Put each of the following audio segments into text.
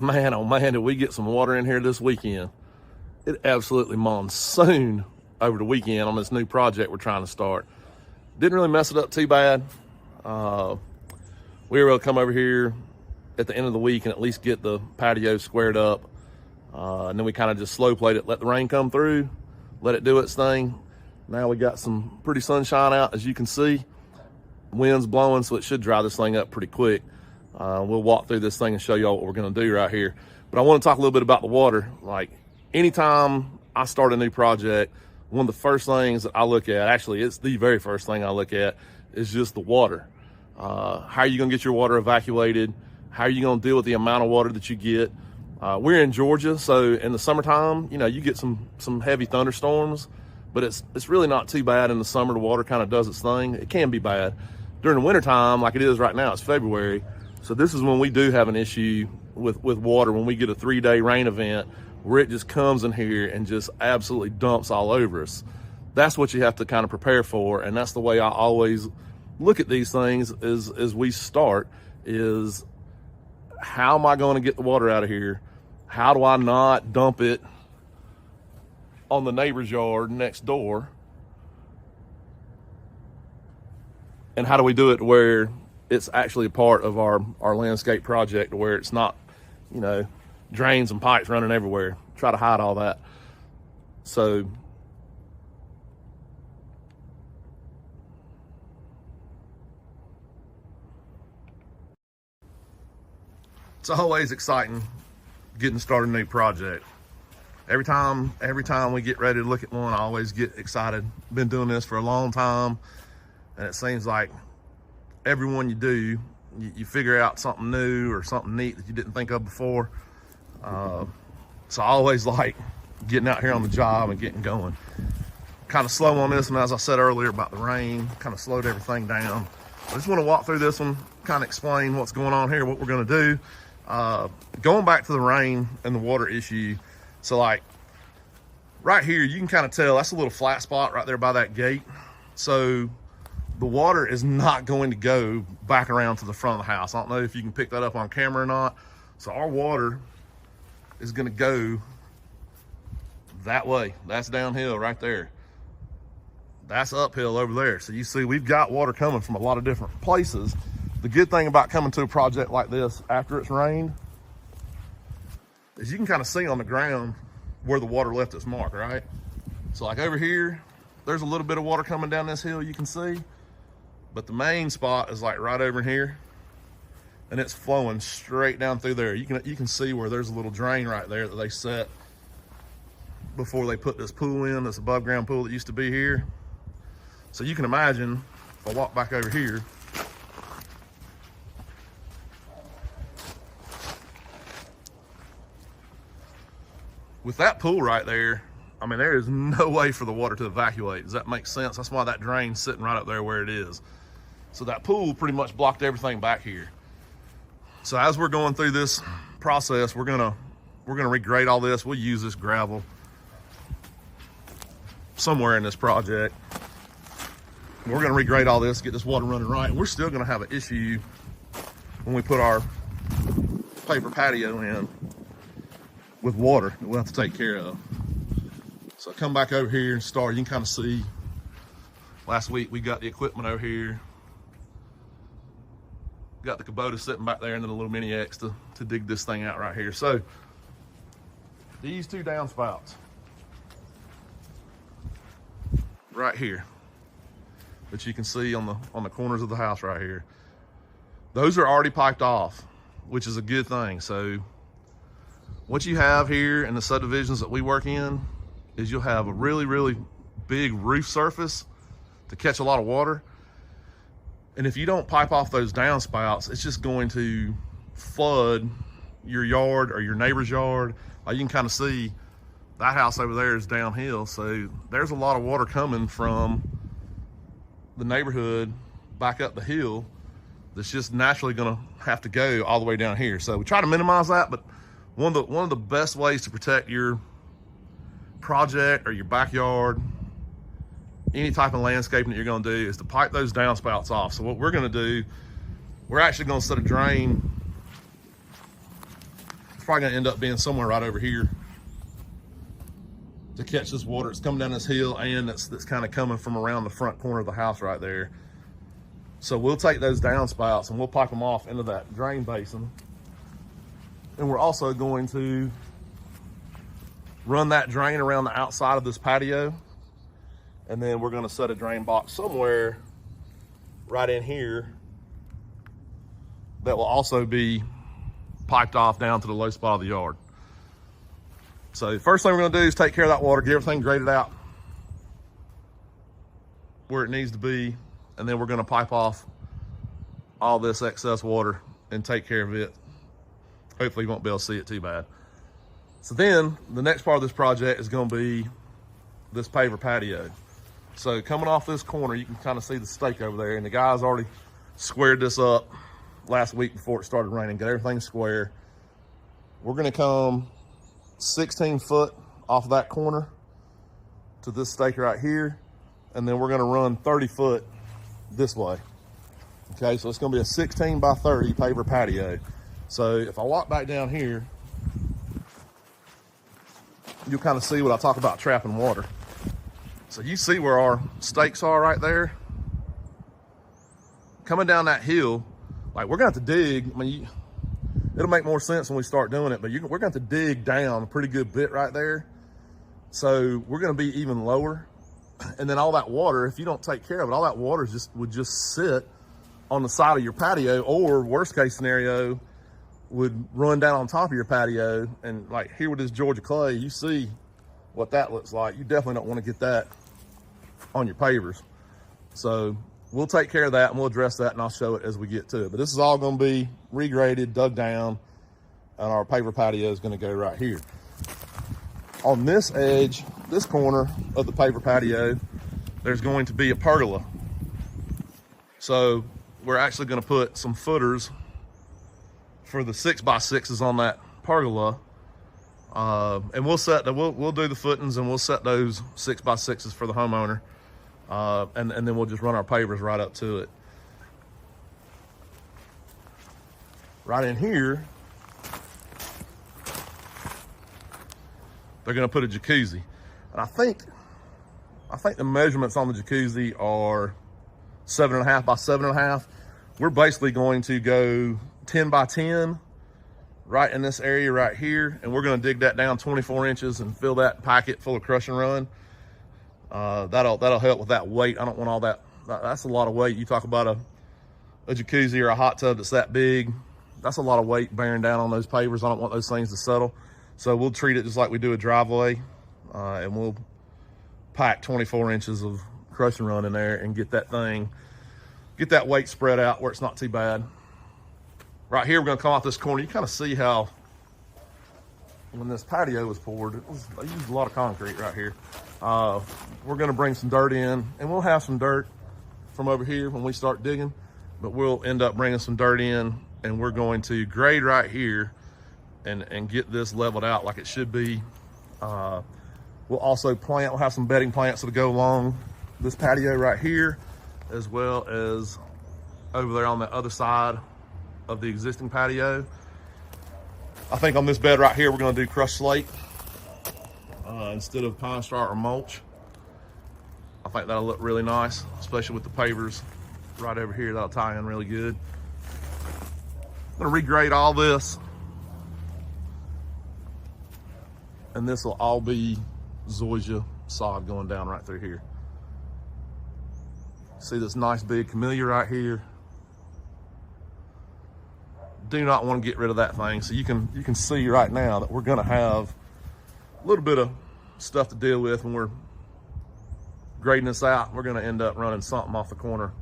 Man, oh man, did we get some water in here this weekend. It absolutely monsooned over the weekend on this new project we're trying to start. Didn't really mess it up too bad. We were able to come over here at the end of the week and at least get the patio squared up. And then we kind of just slow played it, let the rain come through, let it do its thing. Now we got some pretty sunshine out, as you can see. Wind's blowing, so it should dry this thing up pretty quick. We'll walk through this thing and show y'all what we're gonna do right here. But I wanna talk a little bit about the water. Like, anytime I start a new project, one of the first things that I look at, actually it's the very first thing I look at, is just the water. How are you gonna get your water evacuated? How are you gonna deal with the amount of water that you get? We're in Georgia, so in the summertime, you know, you get some heavy thunderstorms, but it's really not too bad in the summer. The water kind of does its thing. It can be bad. During the wintertime, like it is right now, it's February, so this is when we do have an issue with water, when we get a 3-day rain event where it just comes in here and just absolutely dumps all over us. That's what you have to kind of prepare for, and that's the way I always look at these things as we start, is how am I going to get the water out of here? How do I not dump it on the neighbor's yard next door? And how do we do it where it's actually a part of our landscape project, where it's not, you know, drains and pipes running everywhere? Try to hide all that. So it's always exciting getting started a new project. Every time we get ready to look at one, I always get excited. Been doing this for a long time, and it seems like every one you do, you figure out something new or something neat that you didn't think of before. So I always like getting out here on the job and getting going. Kind of slow on this, and as I said earlier about the rain, kind of slowed everything down. I just want to walk through this one, kind of explain what's going on here, what we're going to do. Going back to the rain and the water issue. So like right here, you can kind of tell that's a little flat spot right there by that gate. So the water is not going to go back around to the front of the house. I don't know if you can pick that up on camera or not. So our water is going to go that way. That's downhill right there. That's uphill over there. So you see, we've got water coming from a lot of different places. The good thing about coming to a project like this after it's rained is you can kind of see on the ground where the water left its mark, right? So like over here, there's a little bit of water coming down this hill, you can see, but the main spot is like right over here, and it's flowing straight down through there. You can see where there's a little drain right there that they set before they put this pool in, this above ground pool that used to be here. So you can imagine, if I walk back over here, with that pool right there, I mean, there is no way for the water to evacuate. Does that make sense? That's why that drain's sitting right up there where it is. So that pool pretty much blocked everything back here. So as we're going through this process, we're gonna regrade all this. We'll use this gravel somewhere in this project. We're gonna regrade all this, get this water running right. We're still gonna have an issue when we put our paper patio in with water that we'll have to take care of. So I come back over here and start. You can kind of see, last week we got the equipment over here. Got the Kubota sitting back there, and then a little mini X to dig this thing out right here. So these two downspouts right here that you can see on the corners of the house right here, those are already piped off, which is a good thing. So what you have here in the subdivisions that we work in is you'll have a really, really big roof surface to catch a lot of water. And if you don't pipe off those downspouts, it's just going to flood your yard or your neighbor's yard. You can kind of see that house over there is downhill. So there's a lot of water coming from the neighborhood back up the hill that's just naturally gonna have to go all the way down here. So we try to minimize that, but one of the best ways to protect your project or your backyard, any type of landscaping that you're gonna do, is to pipe those downspouts off. So what we're gonna do, we're actually gonna set a drain It's probably gonna end up being somewhere right over here to catch this water. It's coming down this hill, and that's kind of coming from around the front corner of the house right there. So we'll take those downspouts and we'll pipe them off into that drain basin. And we're also going to run that drain around the outside of this patio. And then we're gonna set a drain box somewhere right in here that will also be piped off down to the low spot of the yard. So the first thing we're gonna do is take care of that water, get everything graded out where it needs to be, and then we're gonna pipe off all this excess water and take care of it. Hopefully you won't be able to see it too bad. So then the next part of this project is gonna be this paver patio. So coming off this corner, you can kind of see the stake over there, and the guys already squared this up last week before it started raining, got everything square. We're gonna come 16 foot off of that corner to this stake right here, and then we're gonna run 30 foot this way. Okay, so it's gonna be a 16 by 30 paver patio. So if I walk back down here, you'll kind of see what I talk about trapping water. So you see where our stakes are right there? Coming down that hill, like we're gonna have to dig. I mean, it'll make more sense when we start doing it, but we're gonna have to dig down a pretty good bit right there. So we're gonna be even lower. And then all that water, if you don't take care of it, all that water would just sit on the side of your patio, or worst case scenario, would run down on top of your patio. And like here with this Georgia clay, you see what that looks like. You definitely don't want to get that on your pavers. So we'll take care of that and we'll address that, and I'll show it as we get to it. But this is all going to be regraded, dug down, and our paver patio is going to go right here. On this edge, this corner of the paver patio, there's going to be a pergola. So we're actually going to put some footers for the 6x6s on that pergola. And we'll do the footings, and we'll set those 6x6s for the homeowner. And then we'll just run our pavers right up to it. Right in here, they're gonna put a jacuzzi. And I think the measurements on the jacuzzi are 7.5 by 7.5. We're basically going to go 10 by 10 right in this area right here, and we're going to dig that down 24 inches and fill that packet full of crush and run. That'll help with that weight. I don't want all that. That's a lot of weight. You talk about a jacuzzi or a hot tub that's that big, that's a lot of weight bearing down on those pavers. I don't want those things to settle. So we'll treat it just like we do a driveway, and we'll pack 24 inches of crush and run in there and get that weight spread out where it's not too bad. Right here, we're gonna come off this corner. You kind of see how when this patio was poured, I used a lot of concrete right here. We're gonna bring some dirt in, and we'll have some dirt from over here when we start digging, but we'll end up bringing some dirt in, and we're going to grade right here and get this leveled out like it should be. We'll also we'll have some bedding plants that'll go along this patio right here, as well as over there on the other side of the existing patio. I think on this bed right here, we're gonna do crushed slate instead of pine straw or mulch. I think that'll look really nice, especially with the pavers right over here. That'll tie in really good. I'm gonna regrade all this, and this will all be zoysia sod going down right through here. See this nice big camellia right here? Do not want to get rid of that thing. So you can see right now that we're gonna have a little bit of stuff to deal with when we're grading this out. We're gonna end up running something off the corner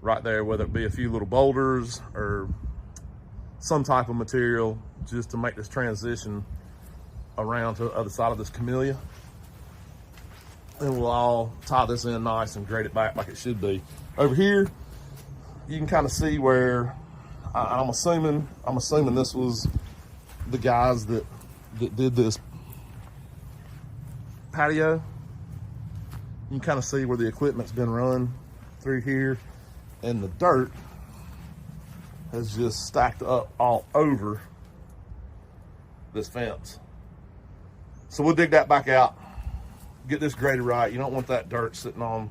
right there, whether it be a few little boulders or some type of material, just to make this transition around to the other side of this camellia. And we'll all tie this in nice and grade it back like it should be. Over here, you can kind of see where I'm assuming this was the guys that did this patio. You can kind of see where the equipment's been run through here, and the dirt has just stacked up all over this fence. So we'll dig that back out, get this graded right. You don't want that dirt sitting on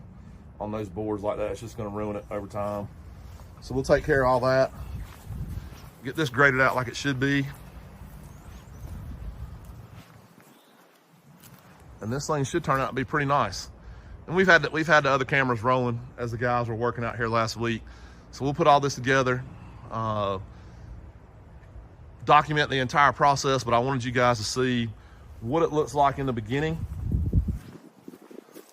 those boards like that. It's just gonna ruin it over time. So we'll take care of all that, get this graded out like it should be. And this thing should turn out to be pretty nice. And we've had the other cameras rolling as the guys were working out here last week. So we'll put all this together, document the entire process, but I wanted you guys to see what it looks like in the beginning,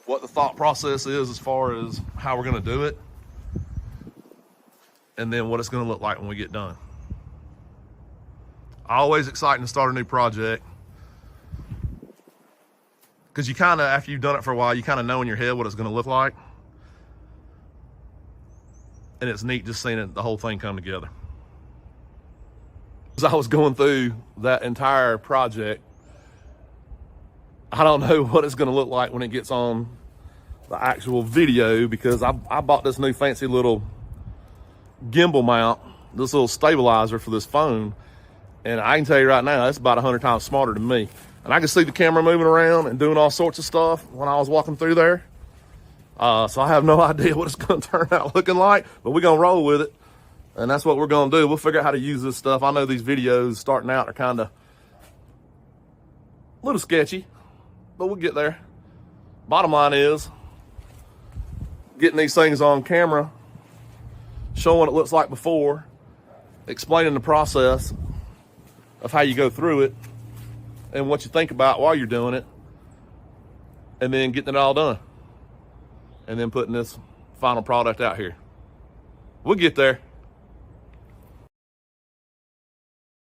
what the thought process is as far as how we're gonna do it, and then what it's gonna look like when we get done. Always exciting to start a new project, because you kind of, after you've done it for a while, you kind of know in your head what it's gonna look like. And it's neat just seeing the whole thing come together. As I was going through that entire project, I don't know what it's gonna look like when it gets on the actual video, because I bought this new fancy little gimbal mount, this little stabilizer for this phone. And I can tell you right now, it's about 100 times smarter than me. And I can see the camera moving around and doing all sorts of stuff when I was walking through there. So I have no idea what it's gonna turn out looking like, but we're gonna roll with it. And that's what we're gonna do. We'll figure out how to use this stuff. I know these videos starting out are kind of a little sketchy, but we'll get there. Bottom line is, getting these things on camera, showing what it looks like before, explaining the process of how you go through it and what you think about while you're doing it, and then getting it all done, and then putting this final product out here. We'll get there.